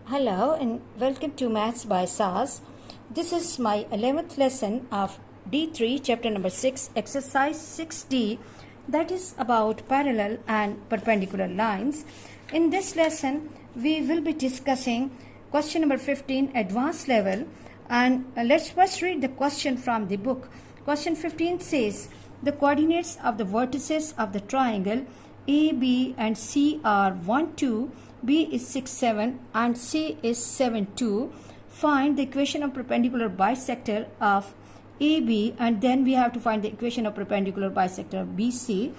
Hello and welcome to Maths by SAS. This is my 11th lesson of D3 chapter number 6 exercise 6D, that is about parallel and perpendicular lines. In this lesson we will be discussing question number 15 advanced level, and let's first read the question from the book. Question 15 says the coordinates of the vertices of the triangle A, B and C are 1, 2, B is 6, 7 and C is 7, 2. Find the equation of perpendicular bisector of AB, and then we have to find the equation of perpendicular bisector of BC.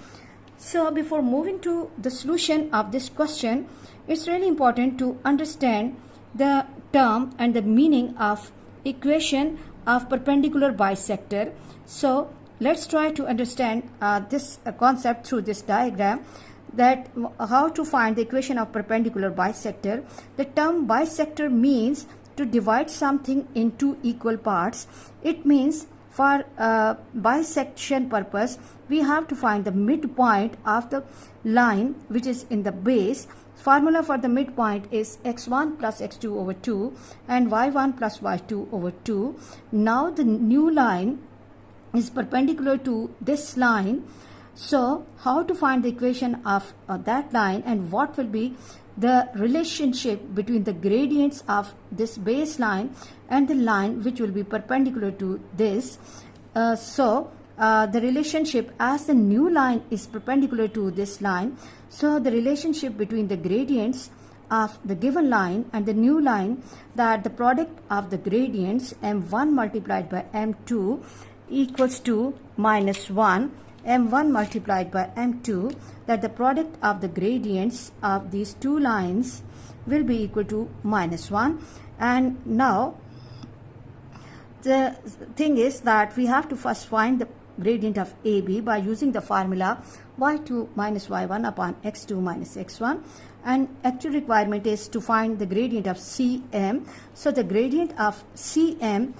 So before moving to the solution of this question, it's really important to understand the term and the meaning of equation of perpendicular bisector. So let's try to understand this concept through this diagram, that how to find the equation of perpendicular bisector. The term bisector means to divide something into equal parts. It means for bisection purpose we have to find the midpoint of the line which is in the base. Formula for the midpoint is x1 plus x2 over 2 and y1 plus y2 over 2. Now the new line is perpendicular to this line. So how to find the equation of that line, and what will be the relationship between the gradients of this baseline and the line which will be perpendicular to this. The relationship, as the new line is perpendicular to this line, so the relationship between the gradients of the given line and the new line, that the product of the gradients m1 multiplied by m2 equals to minus 1, m1 multiplied by m2, that the product of the gradients of these two lines will be equal to minus 1. And now the thing is that we have to first find the gradient of AB by using the formula y2 minus y1 upon x2 minus x1, and actual requirement is to find the gradient of CM. So the gradient of CM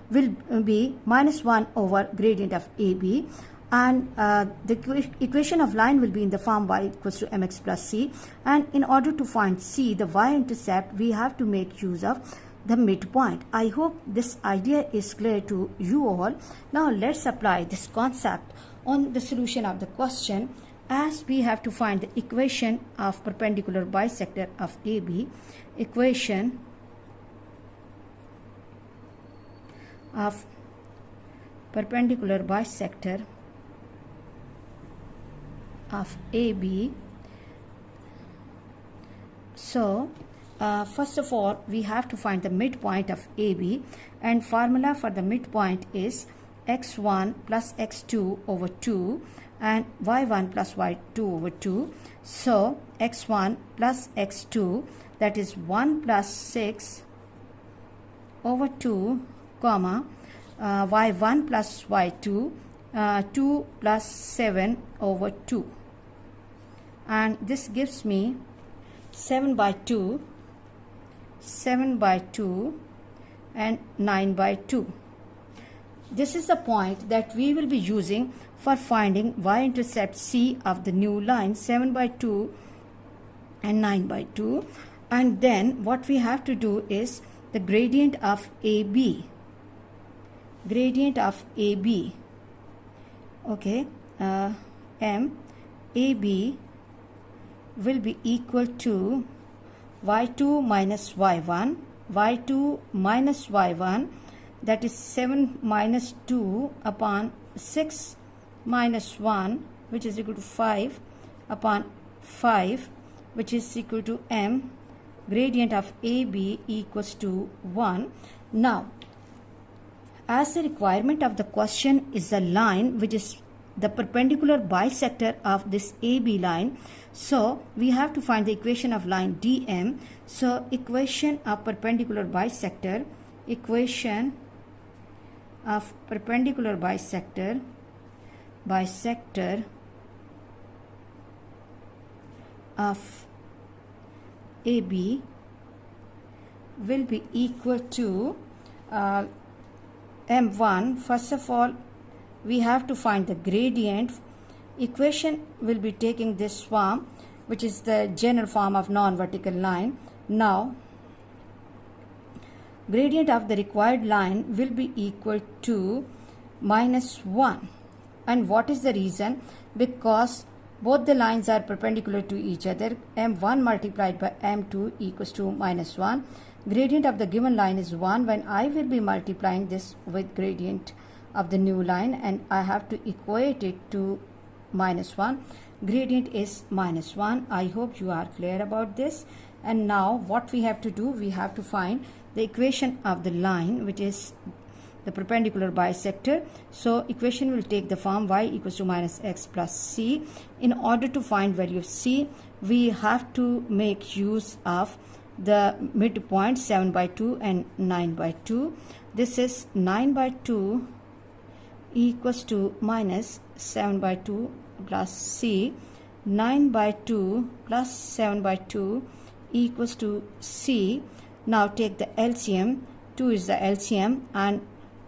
will be minus 1 over gradient of AB, and the equation of line will be in the form y equals to mx plus c. And in order to find c, the y-intercept, we have to make use of the midpoint. I hope this idea is clear to you all. Now let's apply this concept on the solution of the question, as we have to find the equation of perpendicular bisector of AB. Equation of perpendicular bisector of AB. So first of all we have to find the midpoint of AB, and formula for the midpoint is x1 plus x2 over 2 and y1 plus y2 over 2. So x1 plus x2, that is 1 plus 6 over 2 comma y1 plus y2 2 plus 7 over 2, and this gives me 7 by 2 and 9 by 2. This is the point that we will be using for finding y-intercept C of the new line, 7 by 2 and 9 by 2. And then what we have to do is the gradient of AB. Okay, m AB will be equal to y2 minus y1, that is 7 minus 2 upon 6 minus 1, which is equal to 5 upon 5, which is equal to m. Gradient of AB equals to 1. Now, as the requirement of the question is a line which is the perpendicular bisector of this AB line, so we have to find the equation of line DM. So equation of perpendicular bisector, bisector of AB will be equal to m1. First of all we have to find the gradient. Equation will be taking this form, which is the general form of non-vertical line. Now gradient of the required line will be equal to -1. And what is the reason? Because both the lines are perpendicular to each other. m1 multiplied by m2 equals to -1. Gradient of the given line is 1 when I will be multiplying this with gradient of the new line, and I have to equate it to -1. Gradient is -1. I hope you are clear about this. And now what we have to do, we have to find the equation of the line, which is the perpendicular bisector. So equation will take the form y equals to -x plus c. In order to find value of c, we have to make use of the midpoint 7/2 and 9/2. This is 9/2 equals to -7/2 plus c. 9/2 plus 7/2 equals to c. Now take the LCM. 2 is the LCM, and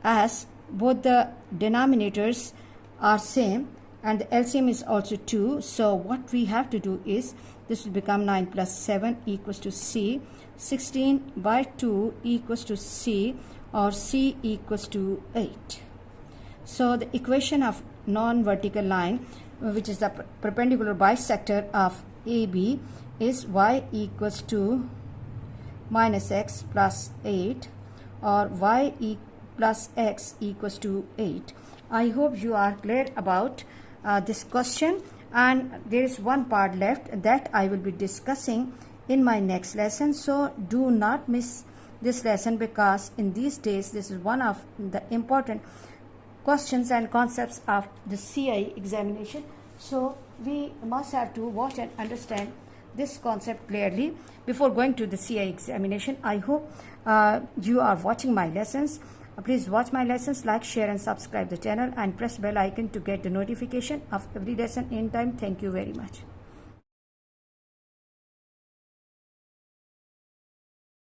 as both the denominators are same and the LCM is also 2, so what we have to do is this will become 9 plus 7 equals to c. 16/2 equals to c, or c equals to 8. So the equation of non-vertical line, which is the perpendicular bisector of AB, is y equals to -x plus 8, or y plus x equals to 8. I hope you are clear about this question, and there is one part left that I will be discussing in my next lesson. So do not miss this lesson, because in these days this is one of the important questions and concepts of the CI examination. So we must have to watch and understand this concept clearly before going to the CI examination. I hope you are watching my lessons. Please watch my lessons, like, share and subscribe the channel, and press bell icon to get the notification of every lesson in time. Thank you very much.